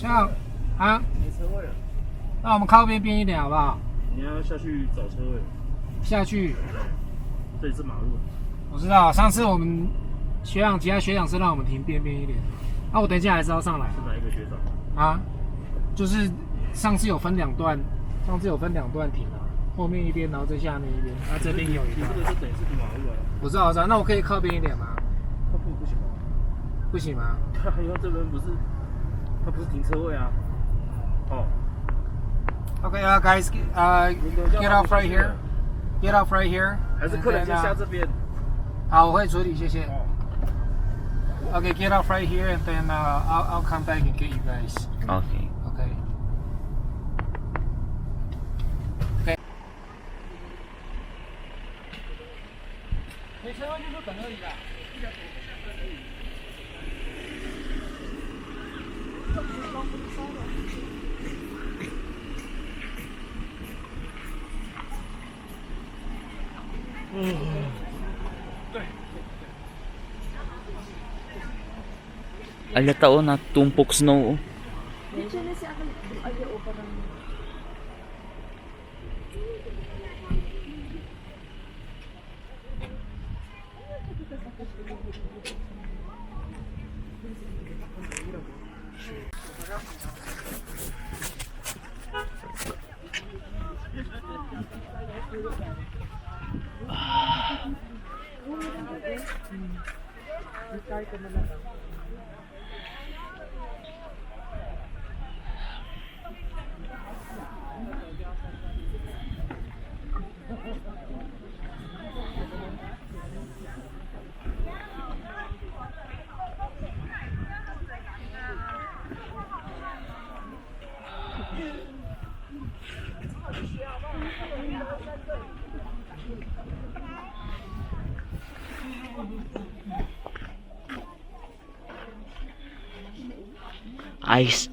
像啊，没车位了。那我们靠边边一点好不好？你要下去找车位。下去。这里是马路。我知道，上次我们其他学长是让我们停边边一点。那我等一下还是要上来。是哪一个学长？啊，就是上次有分两段停啊，后面一边，然后在下面一边，啊这边有一段。这个就等于是马路啊。我知道，那我可以靠边一点吗？靠边不行吗？不行吗？因为这边它不是停车位啊。哦。Okay, guys, get off right here. Get off right here. 还是客人先下这边。好，我会处理，谢谢。Okay, get off right here, and then I'll come back and get you guys. Okay. Okay. Okay. 没车位就等而已啦。Alata o na tumpok snow.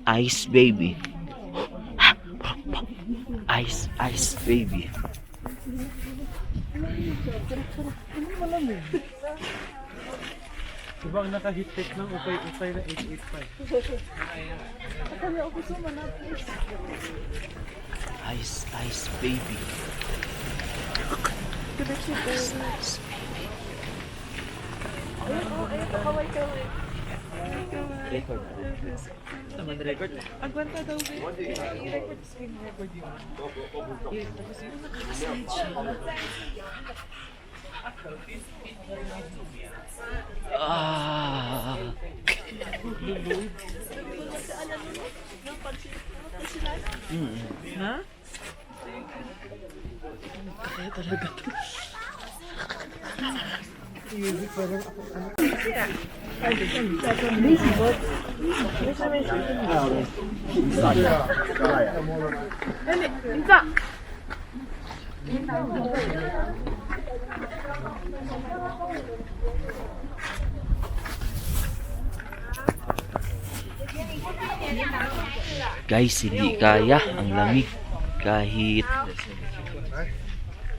Ice baby. Ice baby. Diba ang naka-hit tech ng ukay na 885? Ice baby. Ice baby. Record. Naman record. Agwanta daw ba? I-record screen record yun. Tapos yun nakaslide siya. Ha? Kaya talaga to. Music parang ano. Dali, minta. Guys, hindi kaya ang lamig kahit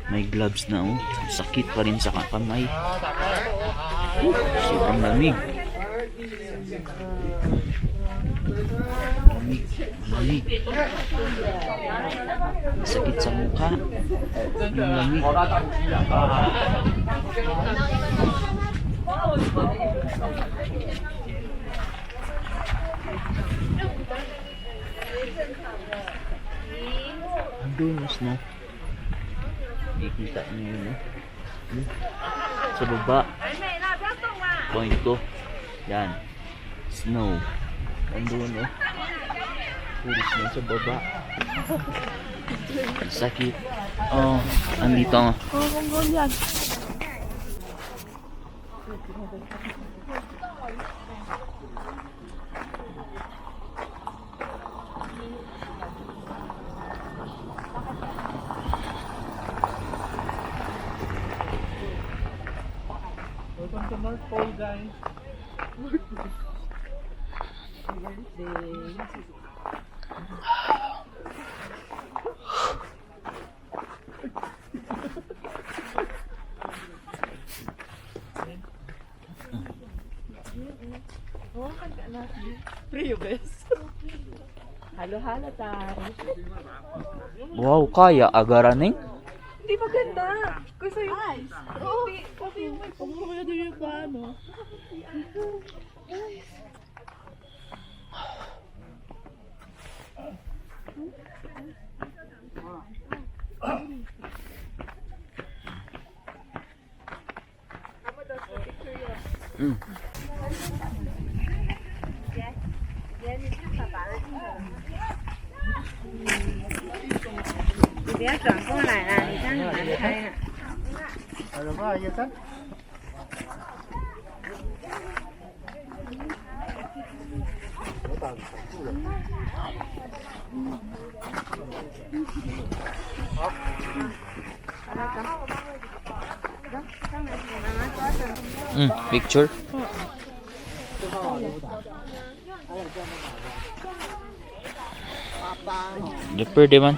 may gloves na oh. Sakit pa rin sa kamay. Sobrang lamig. Lamig. Sakit sa mukha. Yung lamig. Andun yung snow. Ikita niyo yun, sa baba. Point ko. Yan. Snow. Andun, puro snow sa baba. Sakit. Oh, andito nga. Yan. Welcome to North Pole, guys. Frio, guys. Halo-halo tayo. Wow, kaya agaraning. Hindi maganda. Gusto yung ice. Oo. Kasi yung may pagmamagado yung paano. Mm. Picture. Di pwede man.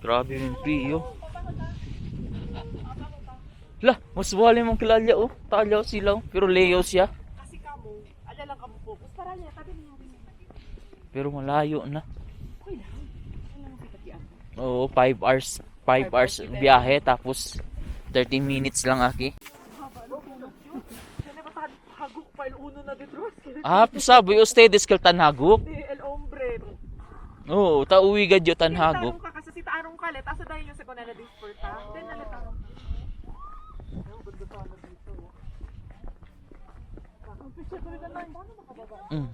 Grabe yung piyo. Lah, mas wala mong kilala oh. Talaw silaw. Pero Leo siya. Kasi kamo, ala lang kamo focus. Para niya, tabi niyo. Pero malayo na. Okay lang. Wala nang kapatian. Oo, 5 hours. 5 hours biyahe. Tapos 30 minutes lang aki. Sana ba haguk pa yung uno na detros? Ah, sabi ustedes kal tanhagok. El hombre. Oo, tauwi gadyo tanhagok. Tarong ka kasi si tarong ka let. Asa dahil yung sa kunala disperta. Then nalit tarong. Mm.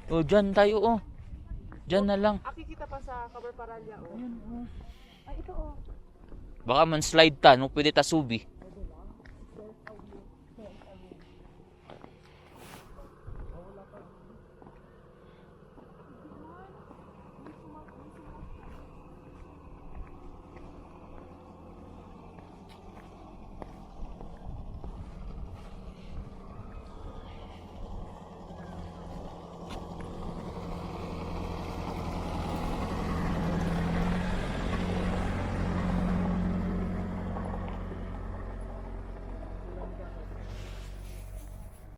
Oh, dyan tayo oh. Dyan na lang. Akikita pa sa Caber Paralla oh. Ay ito oh. Baka man slide ta, no pwede ta subi.